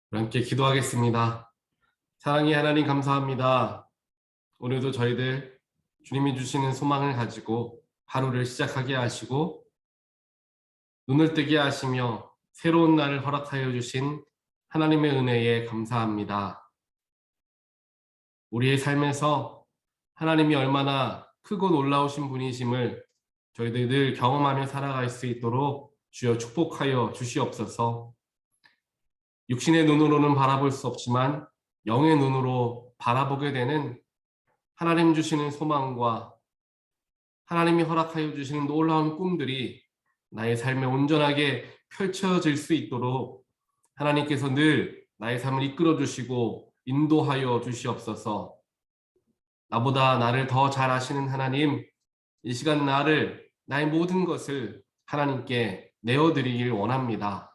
함께 기도하겠습니다. 사랑의 하나님 감사합니다. 오늘도 저희들 주님이 주시는 소망을 가지고 하루를 시작하게 하시고 눈을 뜨게 하시며 새로운 날을 허락하여 주신 하나님의 은혜에 감사합니다. 우리의 삶에서 하나님이 얼마나 크고 놀라우신 분이심을 저희들 늘 경험하며 살아갈 수 있도록 주여 축복하여 주시옵소서. 육신의 눈으로는 바라볼 수 없지만 영의 눈으로 바라보게 되는 하나님 주시는 소망과 하나님이 허락하여 주시는 놀라운 꿈들이 나의 삶에 온전하게 펼쳐질 수 있도록 하나님께서 늘 나의 삶을 이끌어 주시고 인도하여 주시옵소서. 나보다 나를 더 잘 아시는 하나님, 이 시간 나의 모든 것을 하나님께 내어드리길 원합니다.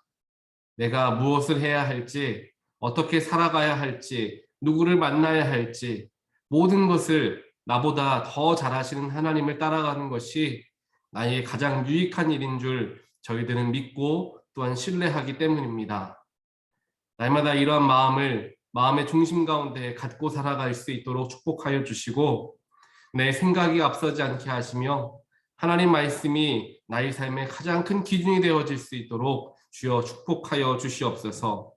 내가 무엇을 해야 할지, 어떻게 살아가야 할지, 누구를 만나야 할지, 모든 것을 나보다 더 잘하시는 하나님을 따라가는 것이 나의 가장 유익한 일인 줄 저희들은 믿고 또한 신뢰하기 때문입니다. 날마다 이러한 마음의 중심 가운데 갖고 살아갈 수 있도록 축복하여 주시고 내 생각이 앞서지 않게 하시며 하나님 말씀이 나의 삶의 가장 큰 기준이 되어질 수 있도록 주여 축복하여 주시옵소서.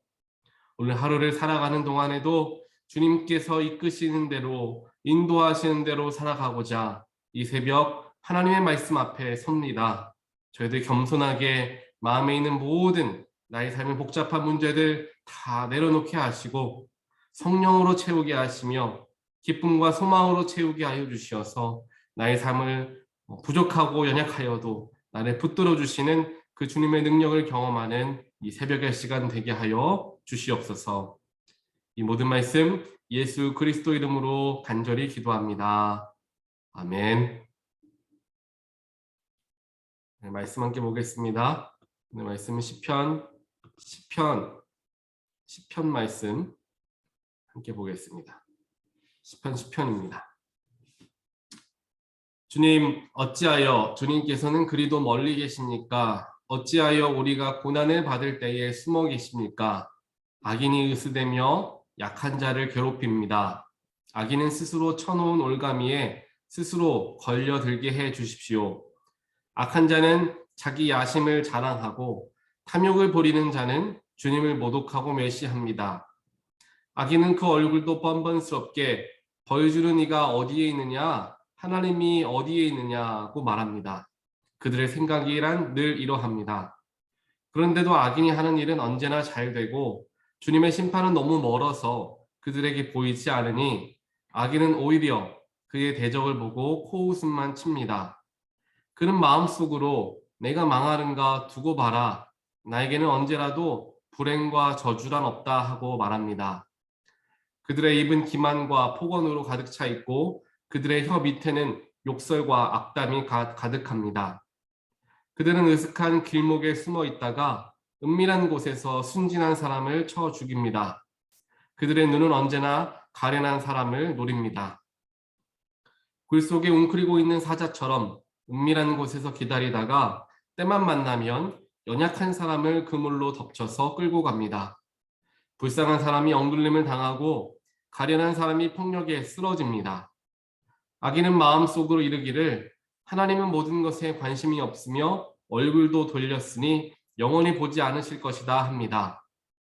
오늘 하루를 살아가는 동안에도 주님께서 이끄시는 대로 인도하시는 대로 살아가고자 이 새벽 하나님의 말씀 앞에 섭니다. 저희들 겸손하게 마음에 있는 모든 나의 삶의 복잡한 문제들 다 내려놓게 하시고 성령으로 채우게 하시며 기쁨과 소망으로 채우게 하여 주시어서 나의 삶을 부족하고 연약하여도 나를 붙들어 주시는 그 주님의 능력을 경험하는 이 새벽의 시간 되게 하여 주시옵소서. 이 모든 말씀 예수 그리스도 이름으로 간절히 기도합니다. 아멘. 네, 말씀 함께 보겠습니다. 네, 말씀은 시편 말씀 함께 보겠습니다. 시편입니다. 주님, 어찌하여 주님께서는 그리도 멀리 계십니까? 어찌하여 우리가 고난을 받을 때에 숨어 계십니까? 악인이 으스대며 약한 자를 괴롭힙니다. 악인은 스스로 쳐놓은 올가미에 스스로 걸려들게 해 주십시오. 악한 자는 자기 야심을 자랑하고 탐욕을 부리는 자는 주님을 모독하고 멸시합니다. 악인은 그 얼굴도 뻔뻔스럽게 벌주는 이가 어디에 있느냐? 하나님이 어디에 있느냐고 말합니다. 그들의 생각이란 늘 이러합니다. 그런데도 악인이 하는 일은 언제나 잘 되고 주님의 심판은 너무 멀어서 그들에게 보이지 않으니 악인은 오히려 그의 대적을 보고 코웃음만 칩니다. 그는 마음속으로 내가 망하는가 두고 봐라. 나에게는 언제라도 불행과 저주란 없다 하고 말합니다. 그들의 입은 기만과 폭언으로 가득 차 있고 그들의 혀 밑에는 욕설과 악담이 가득합니다. 그들은 으슥한 길목에 숨어 있다가 은밀한 곳에서 순진한 사람을 쳐 죽입니다. 그들의 눈은 언제나 가련한 사람을 노립니다. 굴 속에 웅크리고 있는 사자처럼 은밀한 곳에서 기다리다가 때만 만나면 연약한 사람을 그물로 덮쳐서 끌고 갑니다. 불쌍한 사람이 억눌림을 당하고 가련한 사람이 폭력에 쓰러집니다. 악인은 마음속으로 이르기를 하나님은 모든 것에 관심이 없으며 얼굴도 돌렸으니 영원히 보지 않으실 것이다 합니다.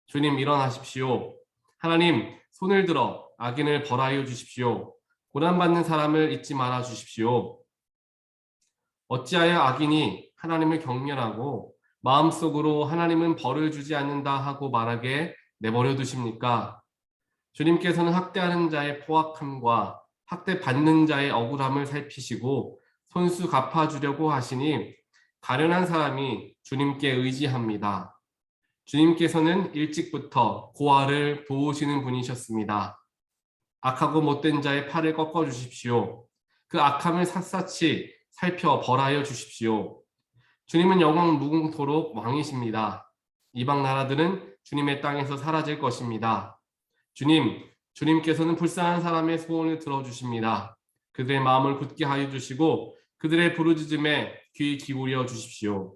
주님 일어나십시오. 하나님 손을 들어 악인을 벌하여 주십시오. 고난받는 사람을 잊지 말아 주십시오. 어찌하여 악인이 하나님을 경멸하고 마음속으로 하나님은 벌을 주지 않는다 하고 말하게 내버려 두십니까? 주님께서는 학대하는 자의 포악함과 학대받는 자의 억울함을 살피시고 손수 갚아주려고 하시니 가련한 사람이 주님께 의지합니다. 주님께서는 일찍부터 고아를 도우시는 분이셨습니다. 악하고 못된 자의 팔을 꺾어 주십시오. 그 악함을 샅샅이 살펴 벌하여 주십시오. 주님은 영원 무궁토록 왕이십니다. 이방 나라들은 주님의 땅에서 사라질 것입니다. 주님께서는 불쌍한 사람의 소원을 들어주십니다. 그들의 마음을 굳게 하여 주시고 그들의 부르짖음에 귀 기울여 주십시오.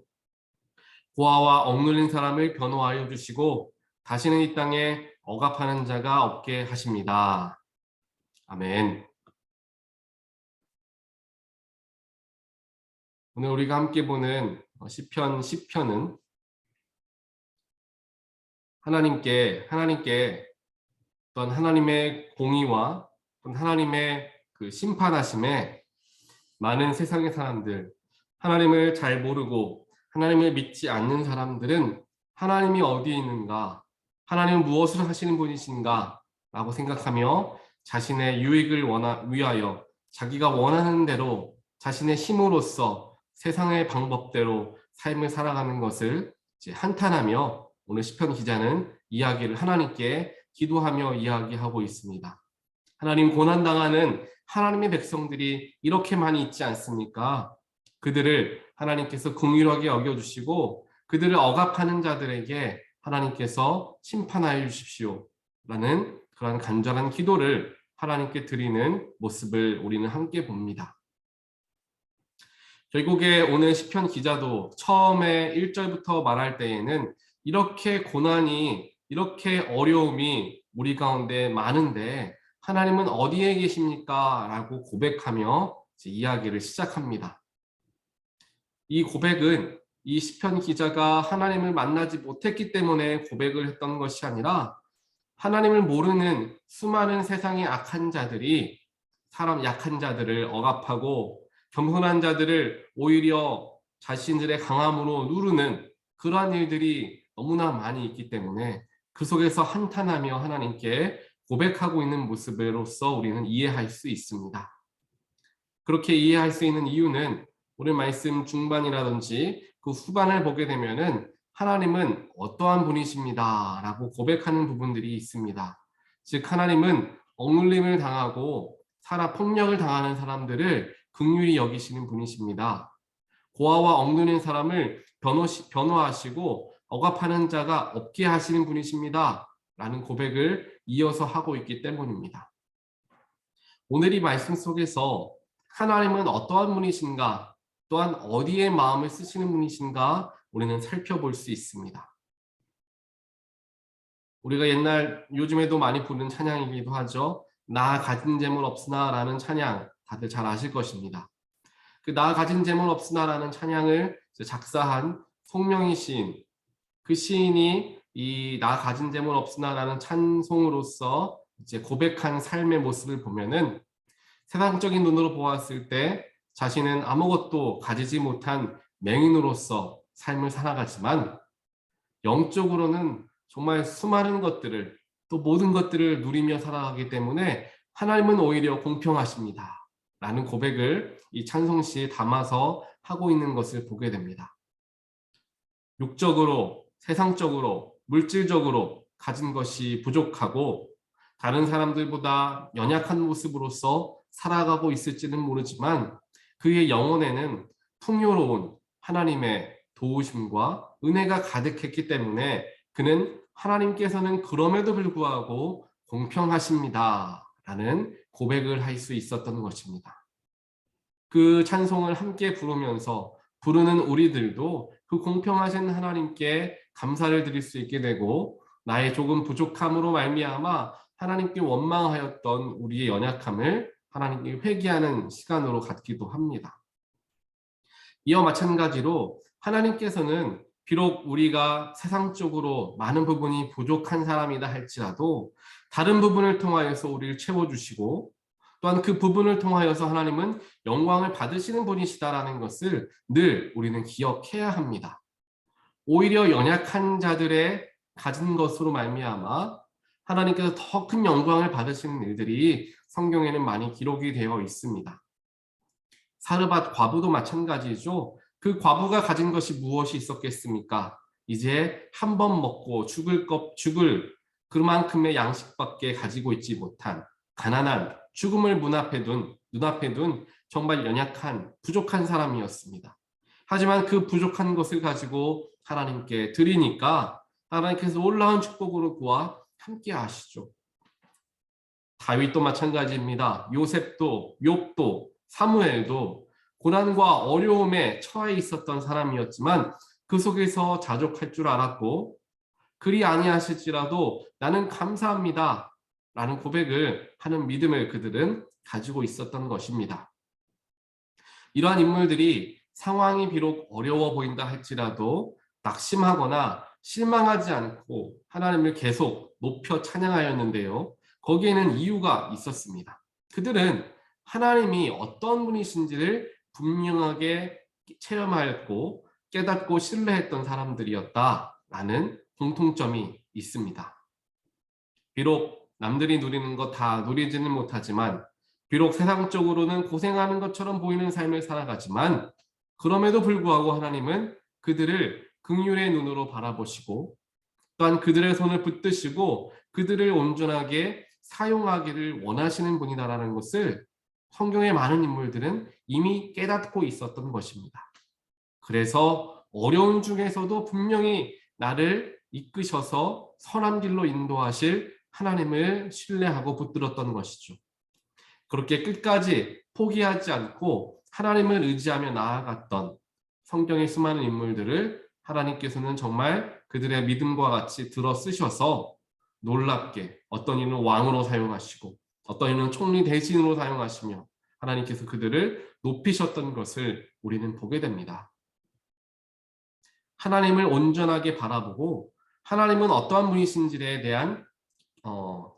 고아와 억눌린 사람을 변호하여 주시고 다시는 이 땅에 억압하는 자가 없게 하십니다. 아멘. 오늘 우리가 함께 보는 시편 10편은 하나님께 어떤 하나님의 공의와 어떤 하나님의 그 심판하심에 많은 세상의 사람들, 하나님을 잘 모르고 하나님을 믿지 않는 사람들은 하나님이 어디에 있는가, 하나님은 무엇을 하시는 분이신가 라고 생각하며 자신의 유익을 위하여 자기가 원하는 대로 자신의 힘으로써 세상의 방법대로 삶을 살아가는 것을 이제 한탄하며 오늘 시편 기자는 이야기를 하나님께 기도하며 이야기하고 있습니다. 하나님, 고난당하는 하나님의 백성들이 이렇게 많이 있지 않습니까? 그들을 하나님께서 긍휼하게 여겨주시고 그들을 억압하는 자들에게 하나님께서 심판하여 주십시오 라는 그런 간절한 기도를 하나님께 드리는 모습을 우리는 함께 봅니다. 결국에 오늘 시편 기자도 처음에 1절부터 말할 때에는 이렇게 고난이, 이렇게 어려움이 우리 가운데 많은데 하나님은 어디에 계십니까? 라고 고백하며 이야기를 시작합니다. 이 고백은 이 시편 기자가 하나님을 만나지 못했기 때문에 고백을 했던 것이 아니라 하나님을 모르는 수많은 세상의 악한 자들이 사람 약한 자들을 억압하고 겸손한 자들을 오히려 자신들의 강함으로 누르는 그러한 일들이 너무나 많이 있기 때문에 그 속에서 한탄하며 하나님께 고백하고 있는 모습으로서 우리는 이해할 수 있습니다. 그렇게 이해할 수 있는 이유는 오늘 말씀 중반이라든지 그 후반을 보게 되면은 하나님은 어떠한 분이십니다 라고 고백하는 부분들이 있습니다. 즉 하나님은 억눌림을 당하고 폭력을 당하는 사람들을 긍휼히 여기시는 분이십니다. 고아와 억누른 사람을 변호하시고 억압하는 자가 없게 하시는 분이십니다 라는 고백을 이어서 하고 있기 때문입니다. 오늘 이 말씀 속에서 하나님은 어떠한 분이신가, 또한 어디에 마음을 쓰시는 분이신가 우리는 살펴볼 수 있습니다. 우리가 요즘에도 많이 부르는 찬양이기도 하죠. 나 가진 재물 없으나 라는 찬양 다들 잘 아실 것입니다. 그 나 가진 재물 없으나 라는 찬양을 작사한 송명희 시인, 그 시인이 이 나 가진 재물 없으나 라는 찬송으로서 이제 고백한 삶의 모습을 보면은 세상적인 눈으로 보았을 때 자신은 아무것도 가지지 못한 맹인으로서 삶을 살아가지만 영적으로는 정말 수많은 것들을 또 모든 것들을 누리며 살아가기 때문에 하나님은 오히려 공평하십니다 라는 고백을 이 찬송시에 담아서 하고 있는 것을 보게 됩니다. 육적으로, 세상적으로, 물질적으로 가진 것이 부족하고 다른 사람들보다 연약한 모습으로서 살아가고 있을지는 모르지만 그의 영혼에는 풍요로운 하나님의 도우심과 은혜가 가득했기 때문에 그는 하나님께서는 그럼에도 불구하고 공평하십니다 라는 고백을 할 수 있었던 것입니다. 그 찬송을 함께 부르면서 부르는 우리들도 그 공평하신 하나님께 감사를 드릴 수 있게 되고 나의 조금 부족함으로 말미암아 하나님께 원망하였던 우리의 연약함을 하나님께 회개하는 시간으로 갖기도 합니다. 이와 마찬가지로 하나님께서는 비록 우리가 세상적으로 많은 부분이 부족한 사람이다 할지라도 다른 부분을 통하여서 우리를 채워주시고 또한 그 부분을 통하여서 하나님은 영광을 받으시는 분이시다라는 것을 늘 우리는 기억해야 합니다. 오히려 연약한 자들의 가진 것으로 말미암아 하나님께서 더 큰 영광을 받으시는 일들이 성경에는 많이 기록이 되어 있습니다. 사르밧 과부도 마찬가지죠. 그 과부가 가진 것이 무엇이 있었겠습니까? 이제 한 번 먹고 죽을 그만큼의 양식밖에 가지고 있지 못한 가난한 죽음을 눈앞에 둔 정말 연약한 부족한 사람이었습니다. 하지만 그 부족한 것을 가지고 하나님께 드리니까 하나님께서 놀라운 축복으로 그와 함께 하시죠. 다윗도 마찬가지입니다. 요셉도, 욥도, 사무엘도 고난과 어려움에 처해 있었던 사람이었지만 그 속에서 자족할 줄 알았고 그리 아니하실지라도 나는 감사합니다 라는 고백을 하는 믿음을 그들은 가지고 있었던 것입니다. 이러한 인물들이 상황이 비록 어려워 보인다 할지라도 낙심하거나 실망하지 않고 하나님을 계속 높여 찬양하였는데요. 거기에는 이유가 있었습니다. 그들은 하나님이 어떤 분이신지를 분명하게 체험하였고 깨닫고 신뢰했던 사람들이었다라는 공통점이 있습니다. 비록 남들이 누리는 것 다 누리지는 못하지만, 비록 세상적으로는 고생하는 것처럼 보이는 삶을 살아가지만, 그럼에도 불구하고 하나님은 그들을 긍휼의 눈으로 바라보시고 또한 그들의 손을 붙드시고 그들을 온전하게 사용하기를 원하시는 분이다라는 것을 성경의 많은 인물들은 이미 깨닫고 있었던 것입니다. 그래서 어려운 중에서도 분명히 나를 이끄셔서 선한 길로 인도하실 하나님을 신뢰하고 붙들었던 것이죠. 그렇게 끝까지 포기하지 않고 하나님을 의지하며 나아갔던 성경의 수많은 인물들을 하나님께서는 정말 그들의 믿음과 같이 들어 쓰셔서 놀랍게 어떤 이는 왕으로 사용하시고 어떤 이는 총리 대신으로 사용하시며 하나님께서 그들을 높이셨던 것을 우리는 보게 됩니다. 하나님을 온전하게 바라보고 하나님은 어떠한 분이신지에 대한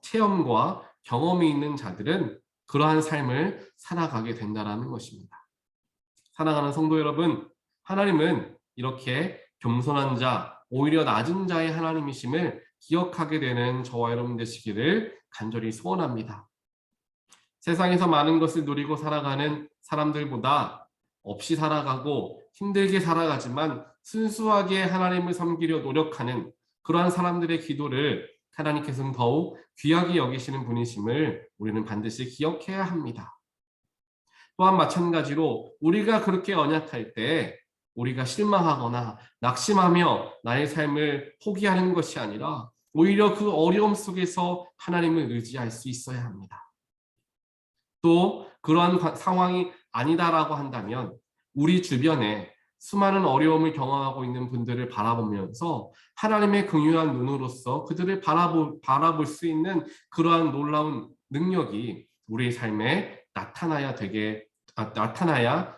체험과 경험이 있는 자들은 그러한 삶을 살아가게 된다는 것입니다. 사랑하는 성도 여러분, 하나님은 이렇게 겸손한 자, 오히려 낮은 자의 하나님이심을 기억하게 되는 저와 여러분 되시기를 간절히 소원합니다. 세상에서 많은 것을 누리고 살아가는 사람들보다 없이 살아가고 힘들게 살아가지만 순수하게 하나님을 섬기려 노력하는 그러한 사람들의 기도를 하나님께서는 더욱 귀하게 여기시는 분이심을 우리는 반드시 기억해야 합니다. 또한 마찬가지로 우리가 그렇게 언약할 때 우리가 실망하거나 낙심하며 나의 삶을 포기하는 것이 아니라 오히려 그 어려움 속에서 하나님을 의지할 수 있어야 합니다. 또 그러한 상황이 아니다라고 한다면 우리 주변에 수많은 어려움을 경험하고 있는 분들을 바라보면서 하나님의 긍휼한 눈으로서 그들을 바라볼 수 있는 그러한 놀라운 능력이 우리의 삶에 나타나야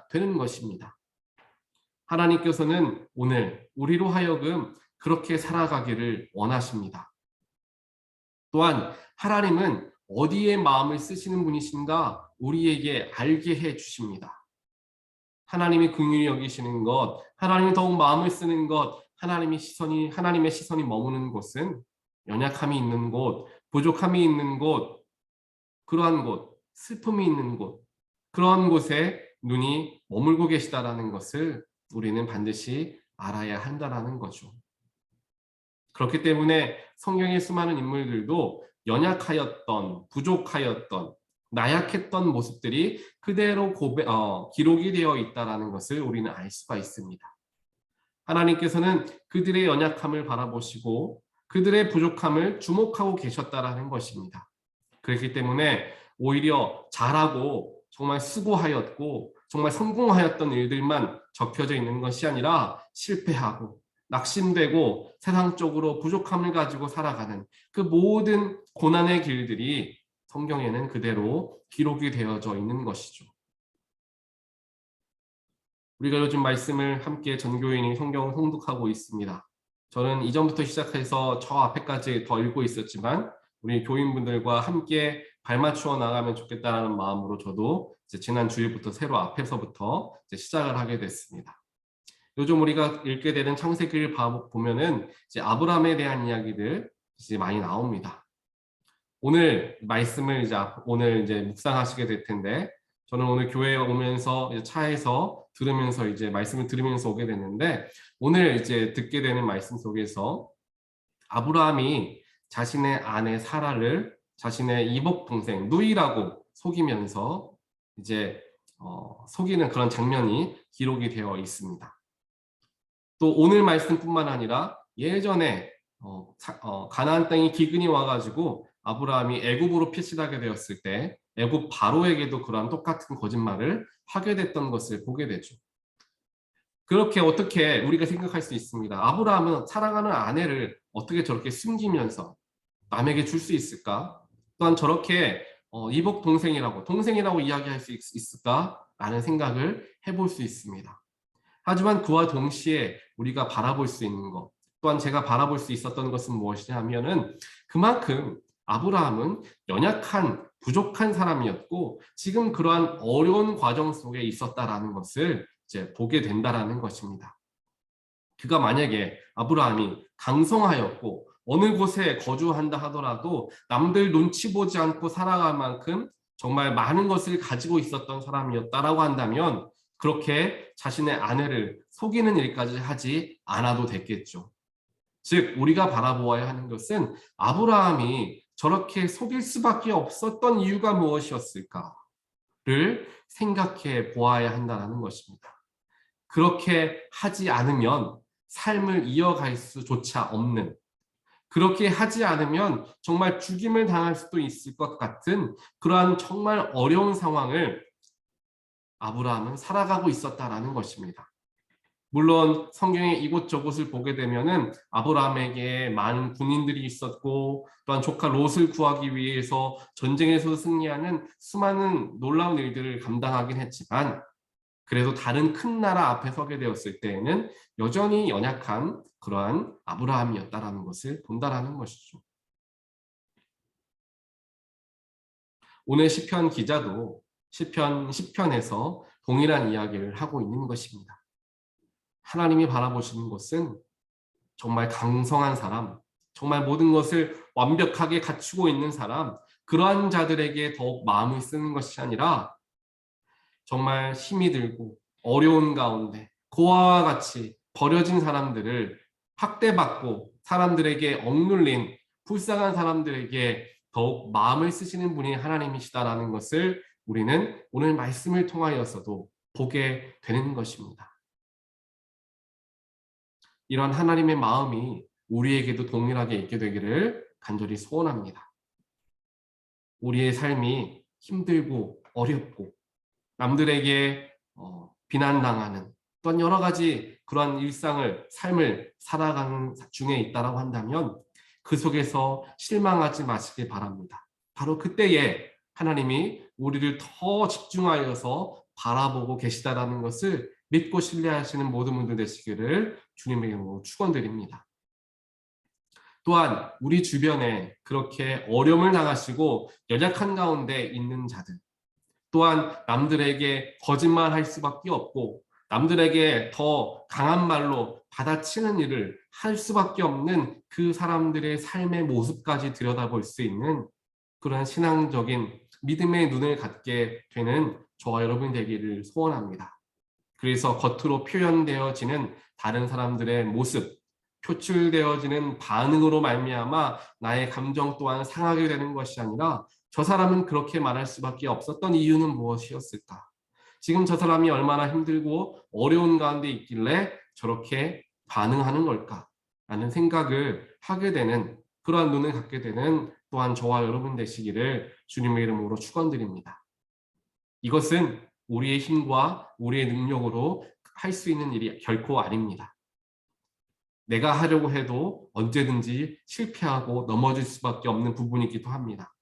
되는 것입니다. 하나님께서는 오늘 우리로 하여금 그렇게 살아가기를 원하십니다. 또한 하나님은 어디에 마음을 쓰시는 분이신가 우리에게 알게 해 주십니다. 하나님이 긍휼히 여기시는 것, 하나님이 더욱 마음을 쓰는 것, 하나님의 시선이 머무는 곳은 연약함이 있는 곳, 부족함이 있는 곳, 그러한 곳, 슬픔이 있는 곳, 그러한 곳에 눈이 머물고 계시다라는 것을 우리는 반드시 알아야 한다라는 거죠. 그렇기 때문에 성경의 수많은 인물들도 연약하였던, 부족하였던, 나약했던 모습들이 그대로 기록이 되어 있다는 것을 우리는 알 수가 있습니다. 하나님께서는 그들의 연약함을 바라보시고 그들의 부족함을 주목하고 계셨다는 것입니다. 그렇기 때문에 오히려 잘하고 정말 수고하였고 정말 성공하였던 일들만 적혀져 있는 것이 아니라 실패하고 낙심되고 세상적으로 부족함을 가지고 살아가는 그 모든 고난의 길들이 성경에는 그대로 기록이 되어져 있는 것이죠. 우리가 요즘 말씀을 함께 전교인이 성경을 통독하고 있습니다. 저는 이전부터 시작해서 저 앞에까지 더 읽고 있었지만 우리 교인분들과 함께 발맞추어 나가면 좋겠다는 마음으로 저도 지난 주일부터 새로 앞에서부터 시작을 하게 됐습니다. 요즘 우리가 읽게 되는 창세기를 보면은 아브라함에 대한 이야기들 많이 나옵니다. 오늘 말씀을 오늘 묵상하시게 될 텐데, 저는 오늘 교회에 오면서 차에서 들으면서 말씀을 들으면서 오게 됐는데, 오늘 듣게 되는 말씀 속에서 아브라함이 자신의 아내 사라를 자신의 이복 동생 누이라고 속이면서 속이는 그런 장면이 기록이 되어 있습니다. 또 오늘 말씀뿐만 아니라 예전에 가나안 땅에 기근이 와가지고 아브라함이 애굽으로 피신하게 되었을 때 애굽 바로에게도 그러한 똑같은 거짓말을 하게 됐던 것을 보게 되죠. 그렇게 어떻게 우리가 생각할 수 있습니다. 아브라함은 사랑하는 아내를 어떻게 저렇게 숨기면서 남에게 줄 수 있을까? 또한 저렇게 이복 동생이라고 이야기할 수 있을까라는 생각을 해볼 수 있습니다. 하지만 그와 동시에 우리가 바라볼 수 있는 것, 또한 제가 바라볼 수 있었던 것은 무엇이냐 하면은 그만큼 아브라함은 연약한 부족한 사람이었고 지금 그러한 어려운 과정 속에 있었다라는 것을 이제 보게 된다라는 것입니다. 그가 만약에 아브라함이 강성하였고 어느 곳에 거주한다 하더라도 남들 눈치 보지 않고 살아갈 만큼 정말 많은 것을 가지고 있었던 사람이었다라고 한다면 그렇게 자신의 아내를 속이는 일까지 하지 않아도 됐겠죠. 즉 우리가 바라보아야 하는 것은 아브라함이 저렇게 속일 수밖에 없었던 이유가 무엇이었을까를 생각해 보아야 한다는 것입니다. 그렇게 하지 않으면 삶을 이어갈 수조차 없는, 그렇게 하지 않으면 정말 죽임을 당할 수도 있을 것 같은 그러한 정말 어려운 상황을 아브라함은 살아가고 있었다라는 것입니다. 물론 성경의 이곳저곳을 보게 되면은 아브라함에게 많은 군인들이 있었고 또한 조카 롯을 구하기 위해서 전쟁에서 승리하는 수많은 놀라운 일들을 감당하긴 했지만 그래도 다른 큰 나라 앞에 서게 되었을 때에는 여전히 연약한 그러한 아브라함이었다라는 것을 본다라는 것이죠. 오늘 시편 기자도 시편 10편에서 동일한 이야기를 하고 있는 것입니다. 하나님이 바라보시는 것은 정말 강성한 사람, 정말 모든 것을 완벽하게 갖추고 있는 사람, 그러한 자들에게 더욱 마음을 쓰는 것이 아니라 정말 힘이 들고 어려운 가운데 고아와 같이 버려진 사람들을 학대받고 사람들에게 억눌린 불쌍한 사람들에게 더욱 마음을 쓰시는 분이 하나님이시다라는 것을 우리는 오늘 말씀을 통하여서도 보게 되는 것입니다. 이런 하나님의 마음이 우리에게도 동일하게 있게 되기를 간절히 소원합니다. 우리의 삶이 힘들고 어렵고 남들에게 비난당하는 또한 여러 가지 그러한 삶을 살아가는 중에 있다라고 한다면 그 속에서 실망하지 마시길 바랍니다. 바로 그때에 하나님이 우리를 더 집중하여서 바라보고 계시다라는 것을 믿고 신뢰하시는 모든 분들 되시기를 주님의 이름으로 축원드립니다. 또한 우리 주변에 그렇게 어려움을 당하시고 연약한 가운데 있는 자들, 또한 남들에게 거짓말할 수밖에 없고 남들에게 더 강한 말로 받아치는 일을 할 수밖에 없는 그 사람들의 삶의 모습까지 들여다볼 수 있는 그런 신앙적인 믿음의 눈을 갖게 되는 저와 여러분이 되기를 소원합니다. 그래서 겉으로 표현되어지는 다른 사람들의 모습, 표출되어지는 반응으로 말미암아 나의 감정 또한 상하게 되는 것이 아니라 저 사람은 그렇게 말할 수밖에 없었던 이유는 무엇이었을까? 지금 저 사람이 얼마나 힘들고 어려운 가운데 있길래 저렇게 반응하는 걸까? 라는 생각을 하게 되는 그러한 눈을 갖게 되는 또한 저와 여러분 되시기를 주님의 이름으로 축원드립니다. 이것은 우리의 힘과 우리의 능력으로 할 수 있는 일이 결코 아닙니다. 내가 하려고 해도 언제든지 실패하고 넘어질 수밖에 없는 부분이기도 합니다.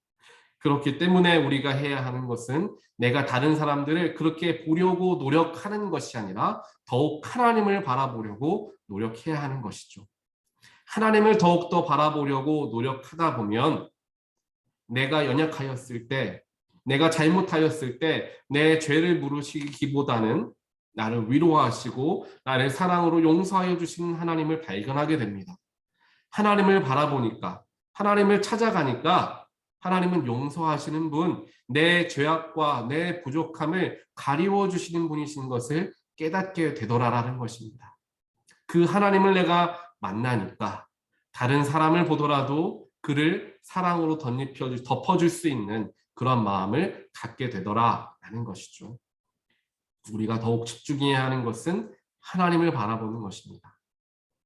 그렇기 때문에 우리가 해야 하는 것은 내가 다른 사람들을 그렇게 보려고 노력하는 것이 아니라 더욱 하나님을 바라보려고 노력해야 하는 것이죠. 하나님을 더욱더 바라보려고 노력하다 보면 내가 연약하였을 때, 내가 잘못하였을 때 내 죄를 물으시기보다는 나를 위로하시고 나를 사랑으로 용서하여 주시는 하나님을 발견하게 됩니다. 하나님을 바라보니까, 하나님을 찾아가니까 하나님은 용서하시는 분, 내 죄악과 내 부족함을 가리워 주시는 분이신 것을 깨닫게 되더라라는 것입니다. 그 하나님을 내가 만나니까 다른 사람을 보더라도 그를 사랑으로 덮어줄 수 있는 그런 마음을 갖게 되더라라는 것이죠. 우리가 더욱 집중해야 하는 것은 하나님을 바라보는 것입니다.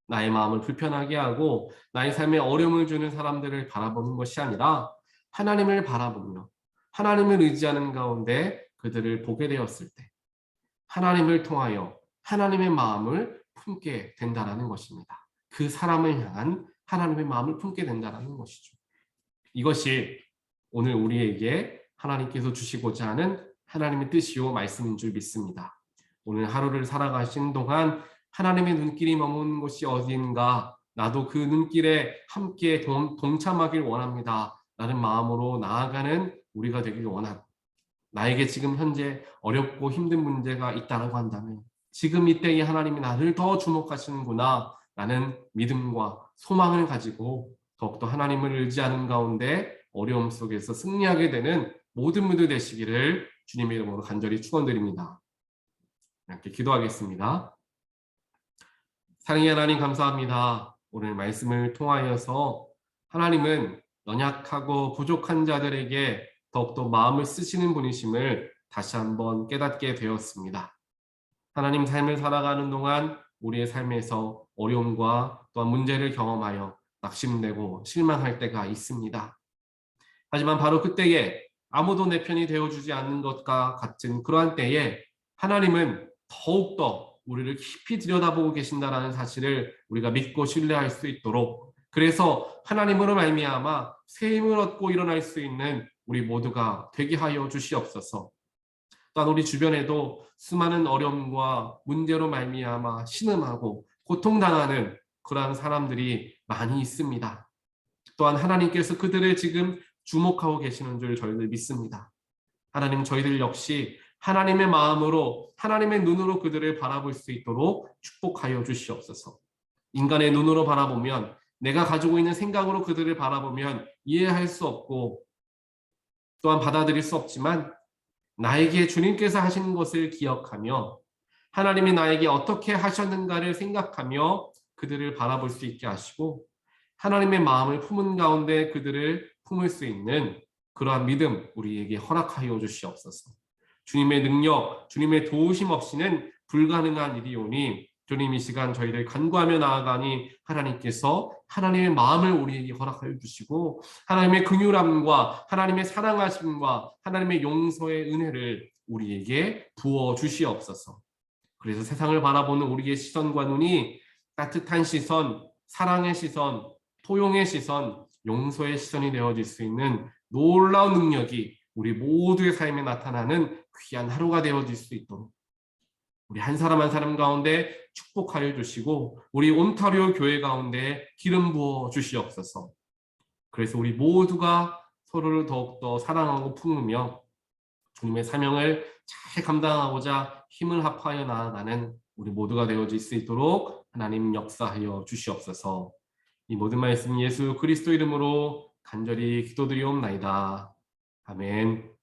나의 마음을 불편하게 하고 나의 삶에 어려움을 주는 사람들을 바라보는 것이 아니라 하나님을 바라보며 하나님을 의지하는 가운데 그들을 보게 되었을 때 하나님을 통하여 하나님의 마음을 품게 된다는 것입니다. 그 사람을 향한 하나님의 마음을 품게 된다는 것이죠. 이것이 오늘 우리에게 하나님께서 주시고자 하는 하나님의 뜻이요 말씀인 줄 믿습니다. 오늘 하루를 살아가신 동안 하나님의 눈길이 머무는 곳이 어디인가, 나도 그 눈길에 함께 동참하길 원합니다 라는 마음으로 나아가는 우리가 되길 원합니다. 나에게 지금 현재 어렵고 힘든 문제가 있다고 한다면 지금 이때에 하나님이 나를 더 주목하시는구나 라는 믿음과 소망을 가지고 더욱더 하나님을 의지하는 가운데 어려움 속에서 승리하게 되는 모든 분들 되시기를 주님의 이름으로 간절히 축원드립니다. 이렇게 기도하겠습니다. 사랑의 하나님 감사합니다. 오늘 말씀을 통하여서 하나님은 연약하고 부족한 자들에게 더욱더 마음을 쓰시는 분이심을 다시 한번 깨닫게 되었습니다. 하나님 삶을 살아가는 동안 우리의 삶에서 어려움과 또한 문제를 경험하여 낙심되고 실망할 때가 있습니다. 하지만 바로 그때에 아무도 내 편이 되어주지 않는 것과 같은 그러한 때에 하나님은 더욱더 우리를 깊이 들여다보고 계신다는 사실을 우리가 믿고 신뢰할 수 있도록, 그래서 하나님으로 말미암아 새 힘을 얻고 일어날 수 있는 우리 모두가 되게 하여 주시옵소서. 또한 우리 주변에도 수많은 어려움과 문제로 말미암아 신음하고 고통당하는 그러한 사람들이 많이 있습니다. 또한 하나님께서 그들을 지금 주목하고 계시는 줄 저희들 믿습니다. 하나님, 저희들 역시 하나님의 마음으로, 하나님의 눈으로 그들을 바라볼 수 있도록 축복하여 주시옵소서. 인간의 눈으로 바라보면, 내가 가지고 있는 생각으로 그들을 바라보면 이해할 수 없고 또한 받아들일 수 없지만, 나에게 주님께서 하신 것을 기억하며 하나님이 나에게 어떻게 하셨는가를 생각하며 그들을 바라볼 수 있게 하시고, 하나님의 마음을 품은 가운데 그들을 품을 수 있는 그러한 믿음 우리에게 허락하여 주시옵소서. 주님의 능력, 주님의 도우심 없이는 불가능한 일이오니 주님 이 시간 저희를 간구하며 나아가니 하나님께서 하나님의 마음을 우리에게 허락하여 주시고 하나님의 긍휼함과 하나님의 사랑하심과 하나님의 용서의 은혜를 우리에게 부어 주시옵소서. 그래서 세상을 바라보는 우리의 시선과 눈이 따뜻한 시선, 사랑의 시선, 포용의 시선, 용서의 시선이 되어질 수 있는 놀라운 능력이 우리 모두의 삶에 나타나는 귀한 하루가 되어질 수 있도록 우리 한 사람 한 사람 가운데 축복하여 주시고 우리 온타리오 교회 가운데 기름 부어 주시옵소서. 그래서 우리 모두가 서로를 더욱더 사랑하고 품으며 주님의 사명을 잘 감당하고자 힘을 합하여 나아가는 우리 모두가 되어질 수 있도록 하나님 역사하여 주시옵소서. 이 모든 말씀 예수 그리스도 이름으로 간절히 기도드리옵나이다. 아멘.